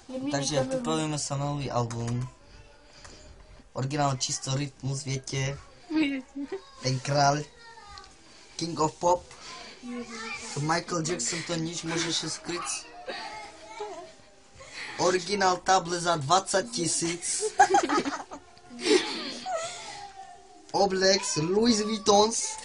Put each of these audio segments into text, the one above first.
Takže pripravujeme sa na nový album. Originál čisto rytmus, viete. Ten kráľ. King of Pop. Michael Jackson to nič, môžeš sa skryť. Originál table za 20 000. Oblex Louis Vuittons.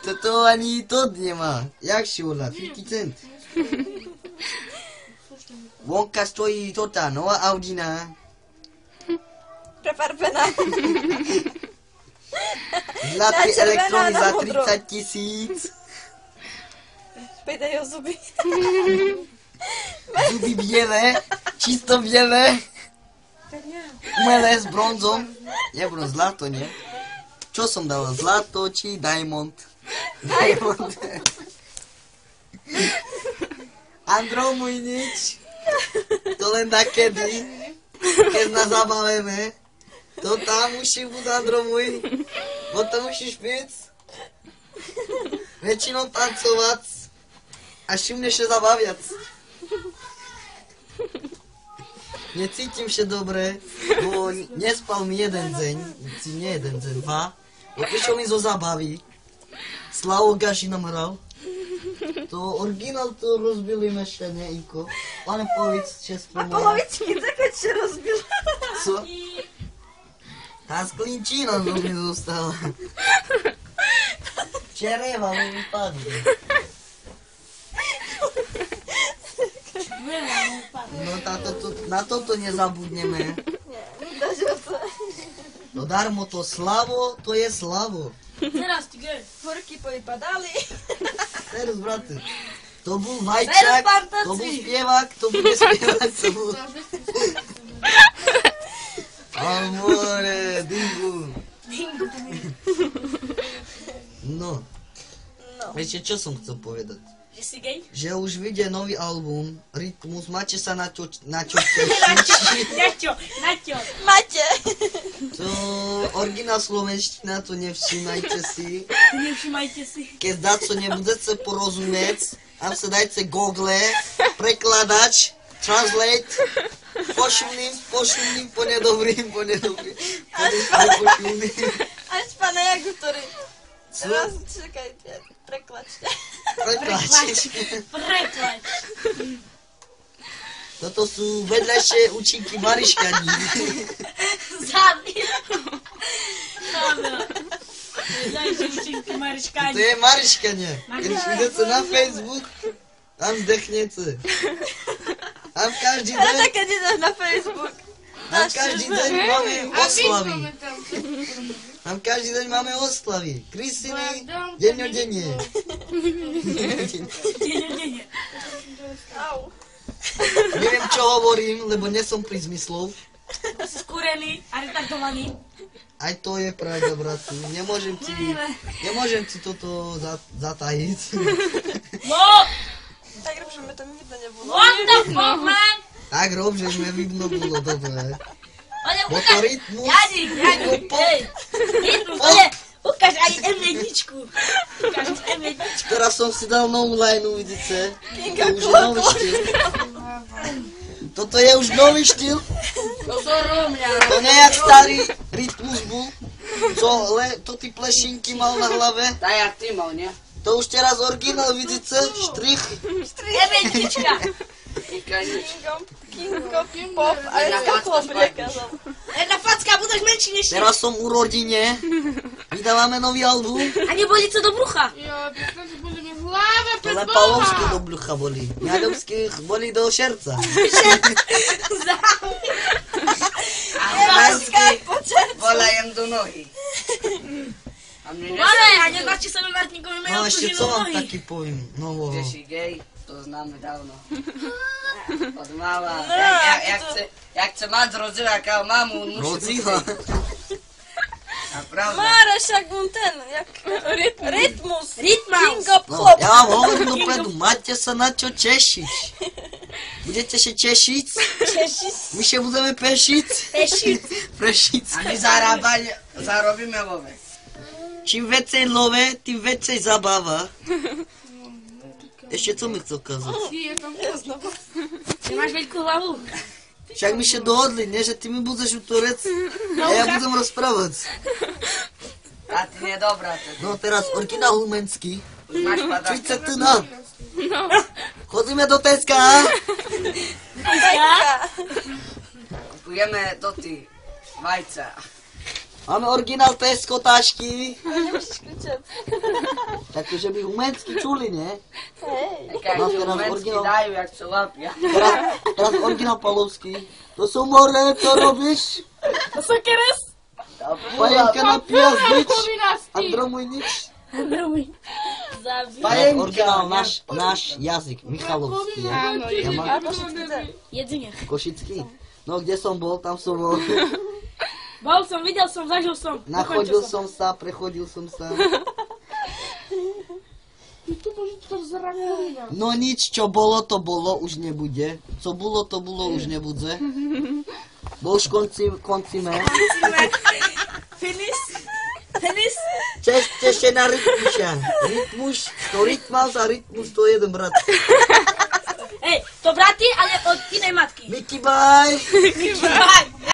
Toto ani to nemá. Jak si volá? 50 cent. Vonka stojí tota, nová Audina. Prefarbená. Zlaté elektrony za modro. 30 000. Pejde o zuby. Zuby biele, čisto biele. Umelé s bronzom. Nebudem zlato, nie? Čo som dal? Zlato či diamond? Diamond. Andro môj nič. To len takedy. Keď nás zabavíme. To tam musí byť, Andro môj. Potom musíš piť. Väčšinou tancovať. A šimne sa zabaviať. Necítim sa dobre, bo nespal mi jeden deň, nie jeden deň, dva. Prišiel mi zo zábavy. Slavo Gaši nám hral. To originál to rozbili mešťania, Iko. Pane povedz, čo A spomínam. polovičky také čo rozbil. Co? Tá sklinčina do mi zostala. Čereva mi vypadne. No na toto nezabudneme. No darmo to Slavo, to je Slavo. Teraz ty gej. Horky povypadali. Teraz, brate. To bol Vajčák, to bol spievák, to bude spievák, to bol... Amore, dingu. No. Viete, čo som chcel povedať? Že si gej? Že už vyjde nový album, Rytmus, máte sa na čo tešiť. Naťo. Máte. To originál slovenština, to nevšímajte si. Nevšimajte si. Keď daco nebudete porozumieť, tam sa dajte Google, prekladač, translate, pošumným, po nedobrým. Až pána Jagu, ktorý... Co? Raz, čakajte, preklačte. Preklač. Preklač. Toto sú vedľajšie účinky Mariškaní. Zadný. Áno. Vedľajšie účinky Mariškáni. To je Mariškania. Keď idete na Facebook, tam zdechnete. Tam každý Ale deň, tak, keď ideš na Facebook. tam každý deň máme oslavy. Tam každý deň máme oslavy. Kristiny, dennodenne. Au. Neviem, čo hovorím, lebo nie som pri zmyslov. Si skúrený a retardovaný. Aj to je pravda, bratu. Nemôžem ti toto zatajiť. No! Tak rob, že mi to vidno nebolo. What the fuck, man? Tak rob, že sme vidno bolo dobre. Ode, Bo to ukáž. rytmus. Jadik, hej. Rytmus, ode. Ukáž aj M1. Ukáž M1. Teraz som si dal novú lineu, vidíte? Kinga To už je nový štýl. Toto je už nový štýl. To sú Rómľa. To nie jak starý rytmus bol. To ty plešinky mal na hlave. Tak jak ty mal, nie? To už teraz originál, vidíte? Štrich. M1. Kingo, pop, a ja chlop nekázal. Jedna facka, budeš menší než ty. Teraz som u rodine. Vydávame nový album. A neboli co do brucha. Jo, przecież budeme hlava To pred len Boha. Pavlovský do blucha bolí. Mňadovských bolí do šerca. A Skak po čercu. volajem do nohy. A mne Ale, a neznáči sa mi Martinkovi majú No ešte co odsužené vám nohy. taký poviem nového. Že si gej, to známe dávno. Od mala. No, Jak chce mať z rodziaka mamu, on musí Rodzina. A pravda. Mára, však on ten, jak... Rytmus. Rytmus. Kingo, No, pop. ja vám hovorím dopredu, máte sa na čo tešiť. Budete sa tešiť? Tešiť. My sa budeme pešiť? Pešiť. Prešiť. A my zarobíme vo vek. Čím vecej love, tým vecej zabava. Ešte co mi chcel kazať? Ty máš veľkú hlavu. Však my še dohodli, nie? Že ty mi budeš utorec a ja budem rozprávať. A ty nie dobrá. No teraz originál humenský. Máš padať. 30 na. Chodíme do Teska, a? Kupujeme doty vajca. Máme originál Tesko tašky. Nemusíš kričať. Takže by humenský čuli, nie? Hej. Keď No, ti teraz umensky originál. dajú, jak čo lapia. Teraz originál Palovský. To sú more, čo robíš? To sú keres. Pajenka napíja zbič. Povinnosti. Andromuj nič. Zabij. Teraz originál náš jazyk, Michalovský. Áno, Ja mám A Košický kde? Jedine. Košický. No kde som bol, tam som bol. Bol som, videl som, zažil som. Nachodil Dokončil som sa, prechodil som sa. Tu môže to zranila. No nič, čo bolo, to bolo, už nebude. Co bolo, to bolo, už nebude. Bo už koncíme. Tenis. Češte na rytmuša. Rytmuš, to rytmas a rytmus to je jeden brat. Hej, to braty, ale od inej matky. Mickey bye! Bye.